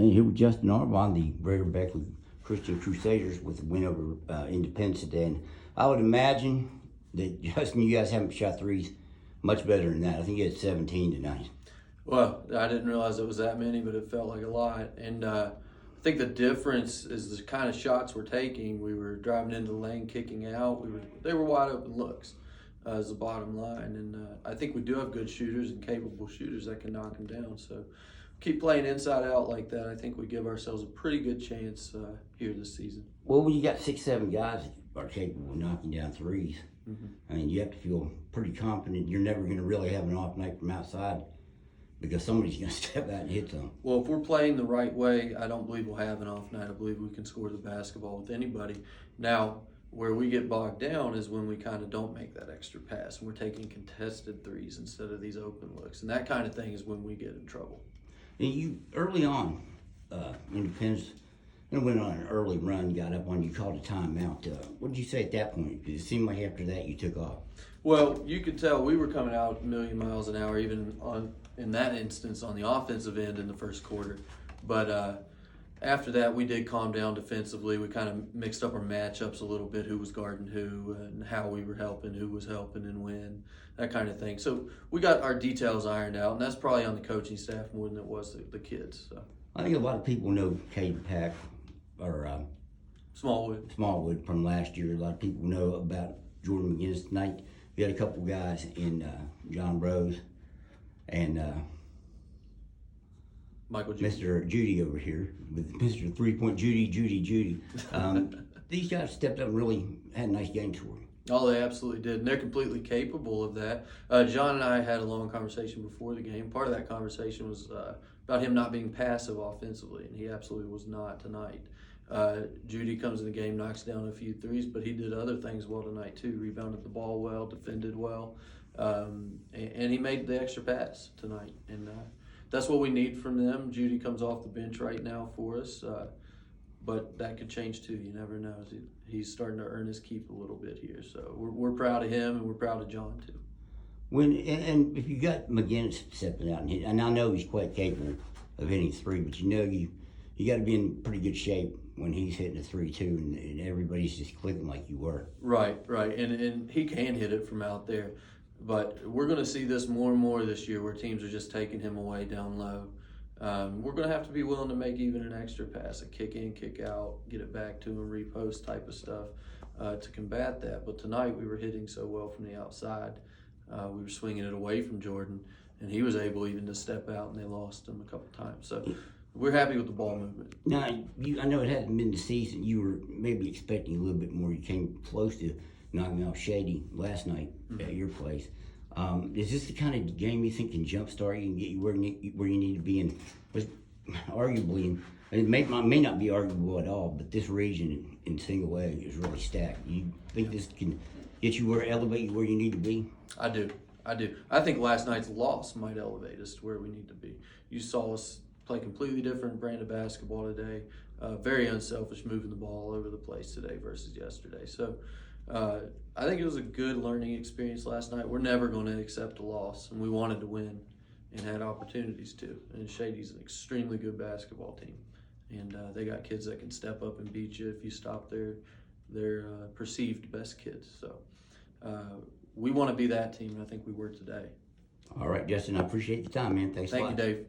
And here with Justin Arvon, the River Beckley Christian Crusaders, with a win over Independence today. And I would imagine that, Justin, you guys haven't shot threes much better than that. I think you had 17 tonight. Well, I didn't realize it was that many, but it felt like a lot. And I think the difference is the kind of shots we're taking. We were driving into the lane, kicking out. They were wide open looks, is the bottom line. And I think we do have good shooters and capable shooters that can knock them down. So keep playing inside out like that. I think we give ourselves a pretty good chance here this season. Well, when you got 6, 7 guys that are capable of knocking down threes, I mean, you have to feel pretty confident you're never going to really have an off night from outside, because somebody's going to step out and hit them. Well, if we're playing the right way, I don't believe we'll have an off night. I believe we can score the basketball with anybody. Now, where we get bogged down is when we kind of don't make that extra pass and we're taking contested threes instead of these open looks. And that kind of thing is when we get in trouble. And you, early on, Independence, and went on an early run, got up on you, called a timeout. What did you say at that point? It seemed like after that you took off. Well, you could tell we were coming out a million miles an hour, even in that instance on the offensive end in the first quarter. But after that, we did calm down defensively. We kind of mixed up our matchups a little bit, who was guarding who and how we were helping, who was helping and when, that kind of thing. So we got our details ironed out, and that's probably on the coaching staff more than it was the kids. So I think a lot of people know Caden Pack or Smallwood from last year. A lot of people know about Jordan McGinnis tonight. We had a couple guys in John Rose and Michael Mr. Judy over here with Mr. 3-point Judy. These guys stepped up and really had a nice game for them. Oh, they absolutely did, and they're completely capable of that. John and I had a long conversation before the game. Part of that conversation was about him not being passive offensively, and he absolutely was not tonight. Judy comes in the game, knocks down a few threes, but he did other things well tonight too. Rebounded the ball well, defended well, and he made the extra pass tonight. And that's what we need from them. Judy comes off the bench right now for us, but that could change too. You never know. He's starting to earn his keep a little bit here. So we're proud of him, and we're proud of John too. And if you got McGinnis stepping out and hit, and I know he's quite capable of hitting three, but you got to be in pretty good shape when he's hitting a 3 too, and everybody's just clicking like you were. Right, and he can hit it from out there. But we're going to see this more and more this year, where teams are just taking him away down low. We're going to have to be willing to make even an extra pass, a kick in, kick out, get it back to him, repost type of stuff to combat that. But tonight we were hitting so well from the outside. We were swinging it away from Jordan, and he was able even to step out, and they lost him a couple times. So we're happy with the ball movement. Now, I know it hasn't been the season. You were maybe expecting a little bit more. You came close to knocking off Shady last night at your place. Is this the kind of game you think can jumpstart you and get you where you need to be? And arguably, it may not be arguable at all, but this region in single A is really stacked. You think this can get you elevate you where you need to be? I do. I think last night's loss might elevate us to where we need to be. You saw us play completely different brand of basketball today. Very unselfish, moving the ball all over the place today versus yesterday. So I think it was a good learning experience last night. We're never going to accept a loss, and we wanted to win and had opportunities to. And Shady's an extremely good basketball team, and they got kids that can step up and beat you if you stop their perceived best kids. So we want to be that team, and I think we were today. All right, Justin, I appreciate the time, man. Thanks a lot. Thank you, Dave.